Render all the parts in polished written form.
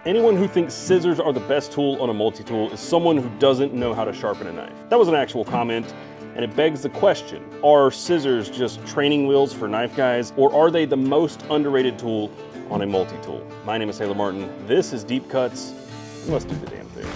Anyone who thinks scissors are the best tool on a multi-tool is someone who doesn't know how to sharpen a knife. That was an actual comment, and it begs the question, are scissors just training wheels for knife guys, or are they the most underrated tool on a multi-tool? My name is Taylor Martin, this is Deep Cuts, and let's do the damn thing.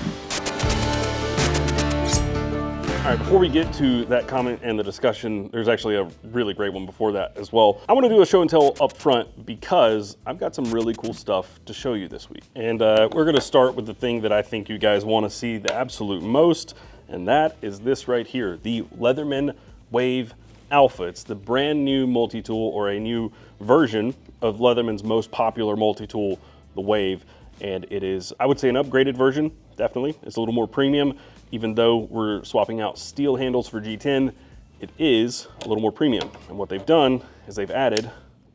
All right, before we get to that comment and the discussion, there's actually a really great one before that as well. I want to do a show and tell up front because I've got some really cool stuff to show you this week. And we're going to start with the thing that I think you guys want to see the absolute most, and that is this right here, the Leatherman Wave Alpha. It's the brand new multi-tool, or a new version of Leatherman's most popular multi-tool, the Wave. And it is, I would say, an upgraded version, definitely. It's a little more premium. Even though we're swapping out steel handles for G10, it is a little more premium. And what they've done is they've added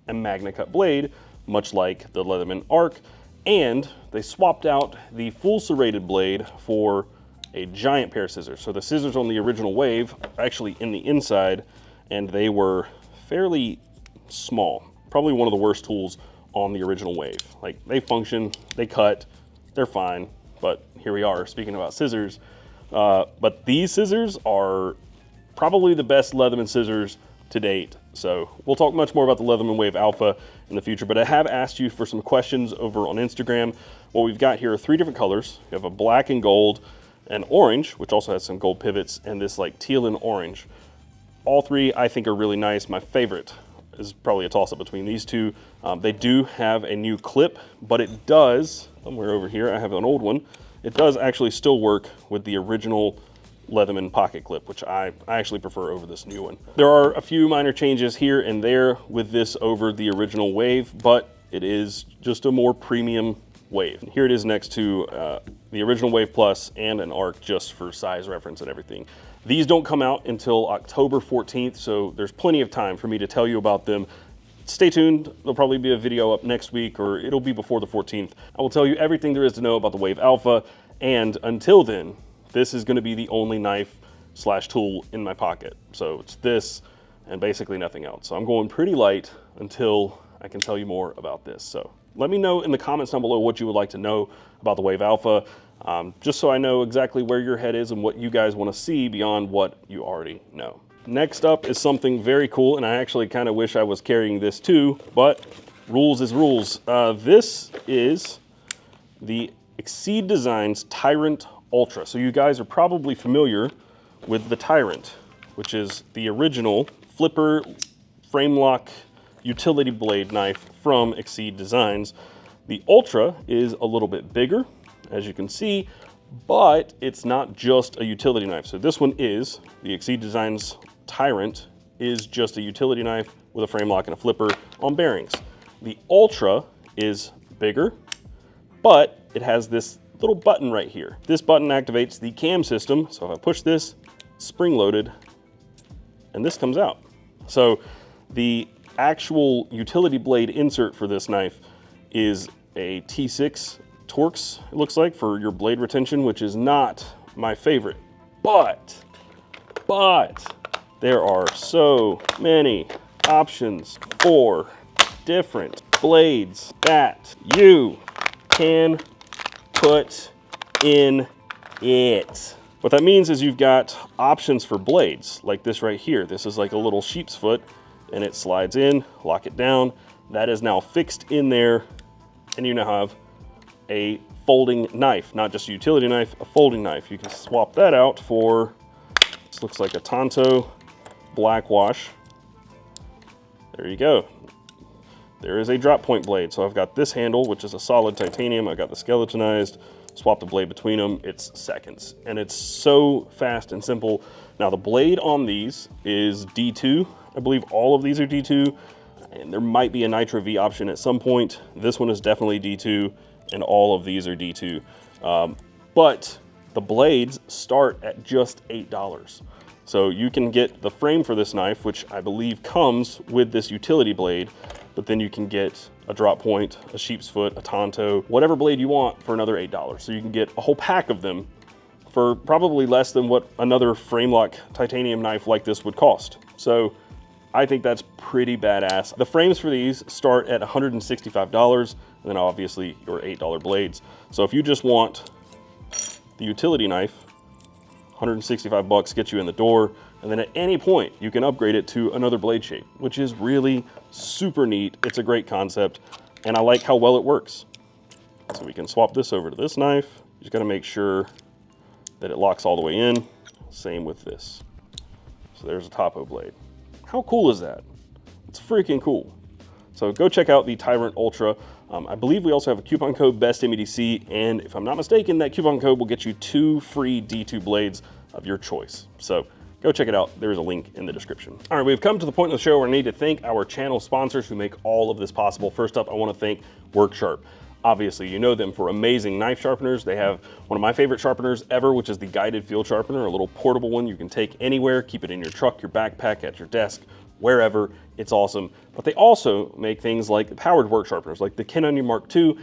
a Magna Cut blade, much like the Leatherman Arc, and they swapped out the full serrated blade for a giant pair of scissors. So the scissors on the original Wave are actually in the inside, and they were fairly small. Probably one of the worst tools on the original Wave. Like, they function, they cut, they're fine, but here we are speaking about scissors. But these scissors are probably the best Leatherman scissors to date. So we'll talk much more about the Leatherman Wave Alpha in the future, but I have asked you for some questions over on Instagram. What we've got here are 3 different colors. You have a black and gold, and orange, which also has some gold pivots, and this like teal and orange. All 3 I think are really nice. My favorite is probably a toss-up between these 2. They do have a new clip, but it does, somewhere over here, I have an old one. It does actually still work with the original Leatherman pocket clip, which I actually prefer over this new one. There are a few minor changes here and there with this over the original Wave, but it is just a more premium Wave. Here it is next to the original Wave Plus and an Arc, just for size reference and everything. These don't come out until October 14th, so there's plenty of time for me to tell you about them. Stay tuned, there'll probably be a video up next week, or it'll be before the 14th. I will tell you everything there is to know about the Wave Alpha, and until then, this is gonna be the only knife / tool in my pocket. So it's this and basically nothing else. So I'm going pretty light until I can tell you more about this. So let me know in the comments down below what you would like to know about the Wave Alpha, just so I know exactly where your head is and what you guys wanna see beyond what you already know. Next up is something very cool, and I actually kind of wish I was carrying this too, but rules is rules. This is the Exceed Designs Tyrant Ultra. So you guys are probably familiar with the Tyrant, which is the original flipper frame lock utility blade knife from Exceed Designs. The Ultra is a little bit bigger, as you can see, but it's not just a utility knife. So this one is the Exceed Designs Tyrant, is just a utility knife with a frame lock and a flipper on bearings. The Ultra is bigger, but it has this little button right here. This button activates the cam system. So if I push this, spring loaded, and this comes out. So the actual utility blade insert for this knife is a T6 Torx, it looks like, for your blade retention, which is not my favorite, but there are so many options for different blades that you can put in it. What that means is you've got options for blades, like this right here. This is like a little sheep's foot, and it slides in, lock it down. That is now fixed in there, and you now have a folding knife, not just a utility knife, a folding knife. You can swap that out for, this looks like a Tonto black wash. There you go. There is a drop point blade. So I've got this handle, which is a solid titanium. I've got the skeletonized, swap the blade between them. It's seconds, and it's so fast and simple. Now the blade on these is D2. I believe all of these are D2, and there might be a Nitro V option at some point. This one is definitely D2, and all of these are D2. But the blades start at just $8. So you can get the frame for this knife, which I believe comes with this utility blade, but then you can get a drop point, a sheep's foot, a Tonto, whatever blade you want for another $8. So you can get a whole pack of them for probably less than what another frame lock titanium knife like this would cost. So I think that's pretty badass. The frames for these start at $165. and then obviously your $8 blades. So if you just want the utility knife, 165 bucks gets you in the door, and then at any point you can upgrade it to another blade shape, which is really super neat. It's a great concept, and I like how well it works. So we can swap this over to this knife. You just gotta make sure that it locks all the way in. Same with this. So there's a topo blade. How cool is that? It's freaking cool. So go check out the Tyrant Ultra. I believe we also have a coupon code BestMEDC, and if I'm not mistaken, that coupon code will get you 2 free D2 blades of your choice. So go check it out. There's a link in the description. All right, we've come to the point of the show where I need to thank our channel sponsors who make all of this possible. First up, I want to thank Worksharp. Obviously, you know them for amazing knife sharpeners. They have one of my favorite sharpeners ever, which is the guided field sharpener, a little portable one you can take anywhere, keep it in your truck, your backpack, at your desk, wherever. It's awesome. But they also make things like powered work sharpeners, like the Ken Onion Mark II,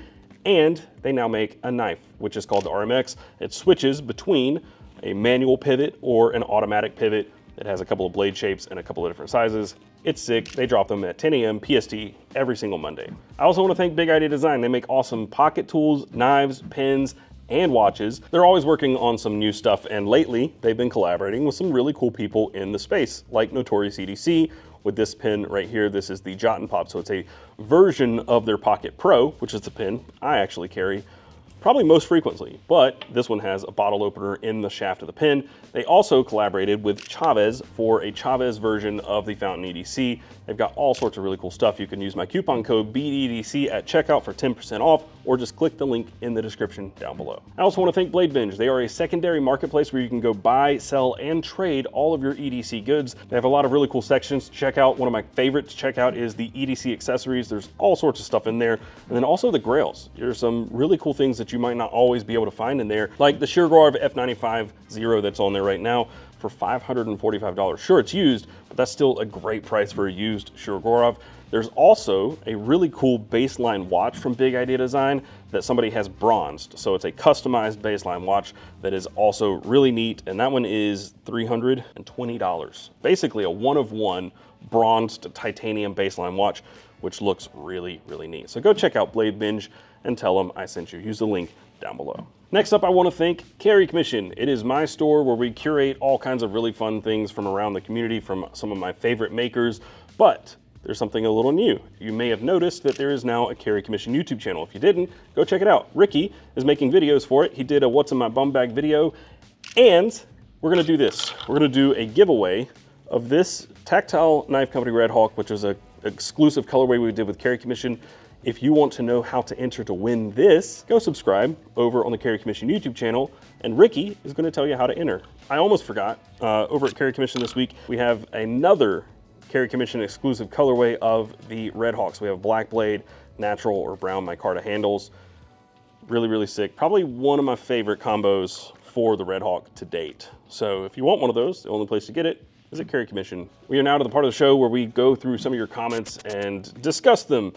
and they now make a knife, which is called the RMX. It switches between a manual pivot or an automatic pivot. It has a couple of blade shapes and a couple of different sizes. It's sick. They drop them at 10 a.m. PST every single Monday. I also want to thank Big Idea Design. They make awesome pocket tools, knives, pens, and watches. They're always working on some new stuff, and lately they've been collaborating with some really cool people in the space, like Notorious EDC with this pen right here. This is the Jot and Pop, so it's a version of their Pocket Pro, which is the pen I actually carry probably most frequently, but this one has a bottle opener in the shaft of the pen. They also collaborated with Chavez for a Chavez version of the Fountain EDC. They've got all sorts of really cool stuff. You can use my coupon code BEDC at checkout for 10% off, or just click the link in the description down below. I also want to thank Blade Binge. They are a secondary marketplace where you can go buy, sell, and trade all of your EDC goods. They have a lot of really cool sections to check out. One of my favorites to check out is the EDC accessories. There's all sorts of stuff in there. And then also the grails. There's some really cool things that you might not always be able to find in there, like the Shirogorov F95 Zero that's on there right now for $545. Sure, it's used, but that's still a great price for a used Shirogorov. There's also a really cool baseline watch from Big Idea Design that somebody has bronzed. So it's a customized baseline watch that is also really neat, and that one is $320. Basically a one-of-one bronzed titanium baseline watch, which looks really, really neat. So go check out Blade Binge and tell them I sent you. Use the link down below. Next up, I want to thank Carry Commission. It is my store where we curate all kinds of really fun things from around the community, from some of my favorite makers, but there's something a little new. You may have noticed that there is now a Carry Commission YouTube channel. If you didn't, go check it out. Ricky is making videos for it. He did a What's in My Bum Bag video, and we're gonna do this. We're gonna do a giveaway of this Tactile Knife Company Red Hawk, which is an exclusive colorway we did with Carry Commission. If you want to know how to enter to win this, go subscribe over on the Carry Commission YouTube channel, and Ricky is gonna tell you how to enter. I almost forgot, over at Carry Commission this week, we have another Carry Commission exclusive colorway of the Red Hawks. We have black blade, natural or brown micarta handles. Really, really sick. Probably one of my favorite combos for the Red Hawk to date. So if you want one of those, the only place to get it is at Carry Commission. We are now to the part of the show where we go through some of your comments and discuss them.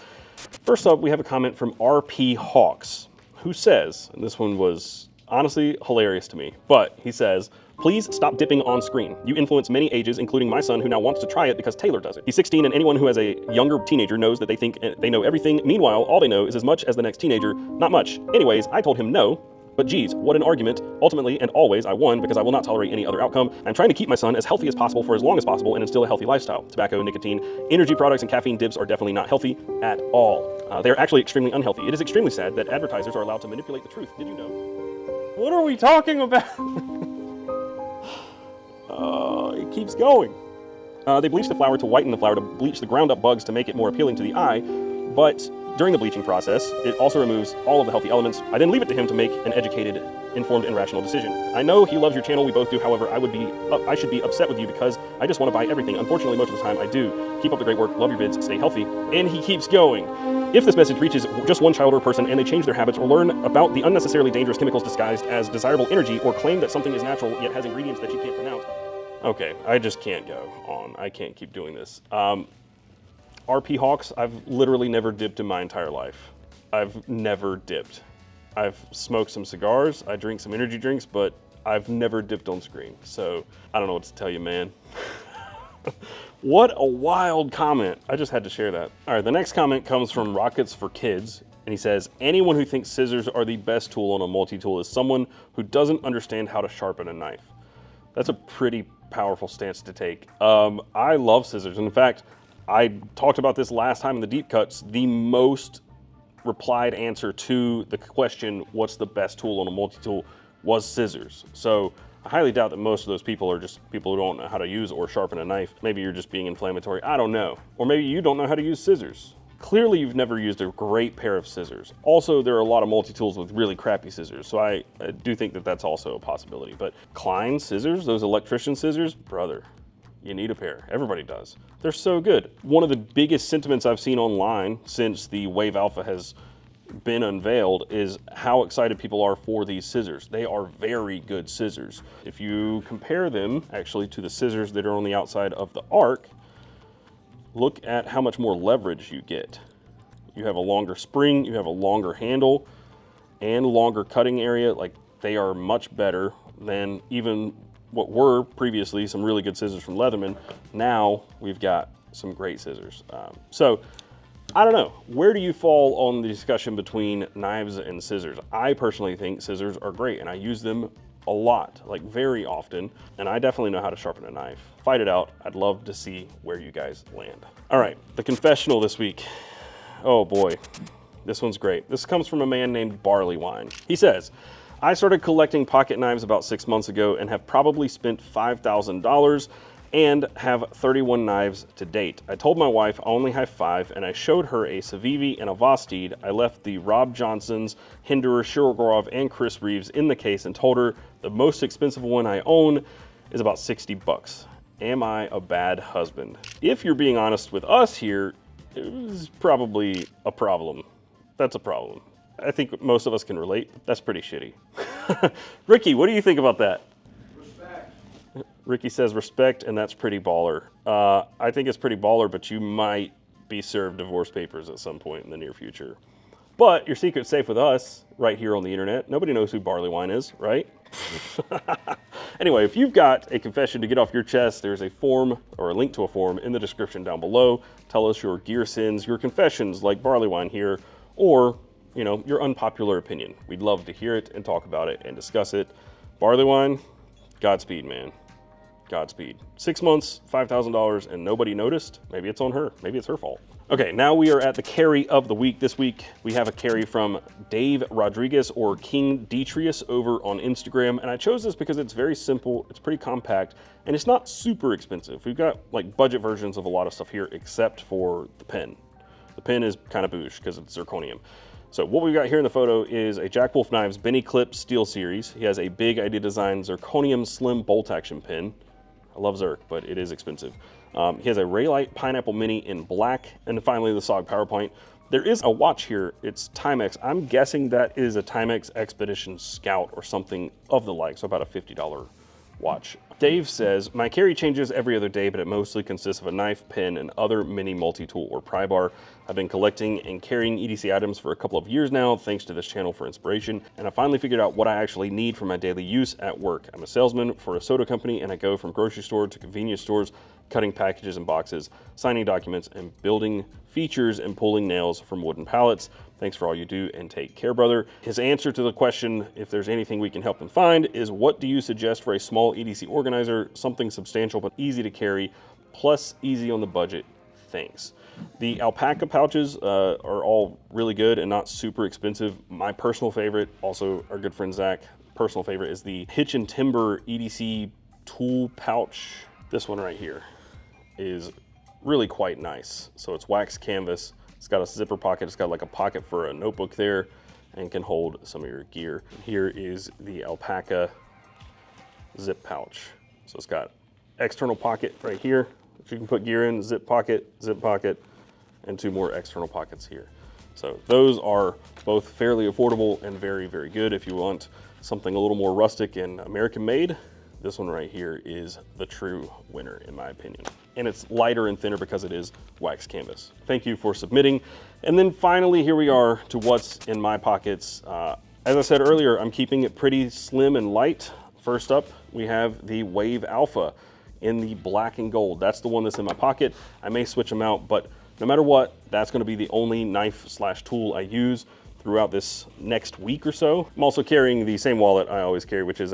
First up, we have a comment from RP Hawks, who says, and this one was honestly hilarious to me, but he says, "Please stop dipping on screen. You influence many ages, including my son, who now wants to try it because Taylor does it. He's 16, and anyone who has a younger teenager knows that they think they know everything. Meanwhile, all they know is as much as the next teenager. Not much. Anyways, I told him no. But geez, what an argument. Ultimately and always I won because I will not tolerate any other outcome. I'm trying to keep my son as healthy as possible for as long as possible and instill a healthy lifestyle. Tobacco, nicotine, energy products, and caffeine dips are definitely not healthy at all. They are actually extremely unhealthy. It is extremely sad that advertisers are allowed to manipulate the truth. Did you know?" What are we talking about? It keeps going. They bleach the flour to whiten the flour to bleach the ground up bugs to make it more appealing to the eye, but during the bleaching process, it also removes all of the healthy elements. I then leave it to him to make an educated, informed, and rational decision. I know he loves your channel, we both do, however, I should be upset with you because I just want to buy everything. Unfortunately, most of the time I do. Keep up the great work, love your vids, stay healthy. And he keeps going. If this message reaches just one child or person and they change their habits or learn about the unnecessarily dangerous chemicals disguised as desirable energy or claim that something is natural yet has ingredients that you can't pronounce. Okay, I just can't go on. I can't keep doing this. RP Hawks, I've literally never dipped in my entire life. I've never dipped. I've smoked some cigars, I drink some energy drinks, but I've never dipped on screen. So I don't know what to tell you, man. What a wild comment. I just had to share that. All right, the next comment comes from Rockets for Kids, And he says, anyone who thinks scissors are the best tool on a multi-tool is someone who doesn't understand how to sharpen a knife. That's a pretty powerful stance to take. I love scissors. And in fact, I talked about this last time in the deep cuts. The most replied answer to the question, what's the best tool on a multi-tool, was scissors. So I highly doubt that most of those people are just people who don't know how to use or sharpen a knife. Maybe you're just being inflammatory, I don't know. Or maybe you don't know how to use scissors. Clearly you've never used a great pair of scissors. Also, there are a lot of multi-tools with really crappy scissors, so I do think that that's also a possibility. But Klein scissors, those electrician scissors, brother, you need a pair. Everybody does. They're so good. One of the biggest sentiments I've seen online since the Wave Alpha has been unveiled is how excited people are for these scissors. They are very good scissors. If you compare them actually to the scissors that are on the outside of the Arc, look at how much more leverage you get. You have a longer spring, you have a longer handle, and longer cutting area. Like, they are much better than even what were previously some really good scissors from Leatherman. Now we've got some great scissors. So I don't know, where do you fall on the discussion between knives and scissors? I personally think scissors are great, and I use them a lot, like very often, and I definitely know how to sharpen a knife. Fight it out. I'd love to see where you guys land. All right, the confessional this week. Oh boy, this one's great. This comes from a man named Barley Wine. He says, I started collecting pocket knives about 6 months ago and have probably spent $5,000 and have 31 knives to date. I told my wife I only have 5, and I showed her a Civivi and a Vosteed. I left the Rob Johnsons, Hinderer, Shirogorov, and Chris Reeves in the case and told her the most expensive one I own is about 60 bucks. Am I a bad husband? If you're being honest with us here, it was probably a problem. That's a problem. I think most of us can relate. That's pretty shitty. Ricky, what do you think about that? Ricky says respect, and that's pretty baller. I think it's pretty baller, but you might be served divorce papers at some point in the near future. But your secret's safe with us right here on the internet. Nobody knows who Barley Wine is, right? Anyway, if you've got a confession to get off your chest, there's a form or a link to a form in the description down below. Tell us your gear sins, your confessions like Barley Wine here, or your unpopular opinion. We'd love to hear it and talk about it and discuss it. Barley Wine, Godspeed, man. Godspeed. 6 months, $5,000, and nobody noticed. Maybe it's on her. Maybe it's her fault. Okay, now we are at the carry of the week. This week, we have a carry from Dave Rodriguez, or King Detrius, over on Instagram. And I chose this because it's very simple, it's pretty compact, and it's not super expensive. We've got like budget versions of a lot of stuff here, except for the pen. The pen is kind of boosh because it's zirconium. So what we've got here in the photo is a Jack Wolf Knives Benny Clip Steel Series. He has a big Idea Design zirconium slim bolt action pen. I love Zirc, but it is expensive. He has a Raylight Pineapple Mini in black, and finally the SOG PowerPoint. There is a watch here, it's Timex. I'm guessing that is a Timex Expedition Scout or something of the like, so about a $50 watch. Dave says, my carry changes every other day, but it mostly consists of a knife, pen, and other mini multi-tool or pry bar. I've been collecting and carrying EDC items for a couple of years now, thanks to this channel for inspiration, and I finally figured out what I actually need for my daily use at work. I'm a salesman for a soda company, and I go from grocery store to convenience stores, cutting packages and boxes, signing documents, and building features and pulling nails from wooden pallets. Thanks for all you do, and take care, brother. His answer to the question, if there's anything we can help him find, is what do you suggest for a small EDC organizer, something substantial but easy to carry, plus easy on the budget? Thanks. The alpaca pouches are all really good and not super expensive. My personal favorite, also our good friend Zach, personal favorite, is the Hitch and Timber EDC tool pouch. This one right here is really quite nice. So it's wax canvas. It's got a zipper pocket. It's got like a pocket for a notebook there and can hold some of your gear. Here is the alpaca zip pouch. So it's got external pocket right here that you can put gear in, zip pocket, and 2 more external pockets here. So those are both fairly affordable and very, very good. If you want something a little more rustic and American made, this one right here is the true winner in my opinion. And it's lighter and thinner because it is wax canvas. Thank you for submitting. And then finally, here we are to what's in my pockets. As I said earlier, I'm keeping it pretty slim and light. First up, we have the Wave Alpha in the black and gold. That's the one that's in my pocket. I may switch them out, but no matter what, that's gonna be the only knife/tool I use throughout this next week or so. I'm also carrying the same wallet I always carry, which is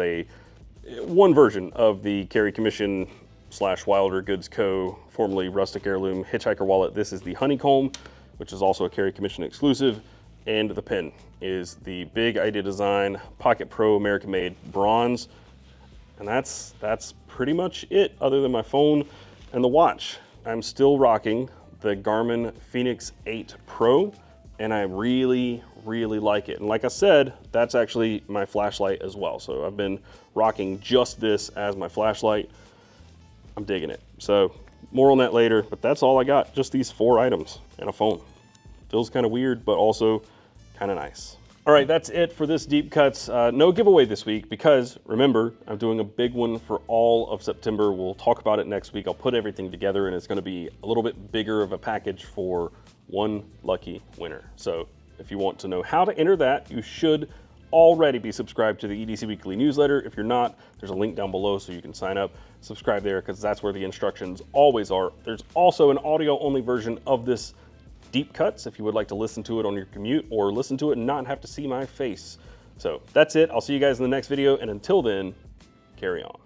one version of the Carry Commission / Wilder Goods Co., formerly Rustic Heirloom Hitchhiker wallet. This is the Honeycomb, which is also a Carry Commission exclusive. And the pen is the Big Idea Design Pocket Pro American Made Bronze. And that's pretty much it, other than my phone and the watch. I'm still rocking the Garmin Fenix 8 Pro, and I really, really like it. And like I said, that's actually my flashlight as well. So I've been rocking just this as my flashlight. I'm digging it. So more on that later, but that's all I got. Just these 4 items and a phone. Feels kind of weird, but also kind of nice. All right, that's it for this Deep Cuts. No giveaway this week because remember, I'm doing a big one for all of September. We'll talk about it next week. I'll put everything together and it's gonna be a little bit bigger of a package for one lucky winner. So if you want to know how to enter that, you should already be subscribed to the EDC Weekly newsletter. If you're not, there's a link down below so you can sign up, subscribe there, because that's where the instructions always are. There's also an audio-only version of this Deep Cuts if you would like to listen to it on your commute or listen to it and not have to see my face. So that's it. I'll see you guys in the next video, and until then, carry on.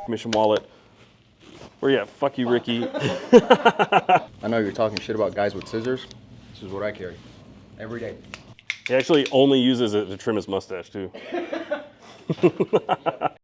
Commission wallet. Where you at? Fuck you, Ricky. I know you're talking shit about guys with scissors. This is what I carry every day. He actually only uses it to trim his mustache too.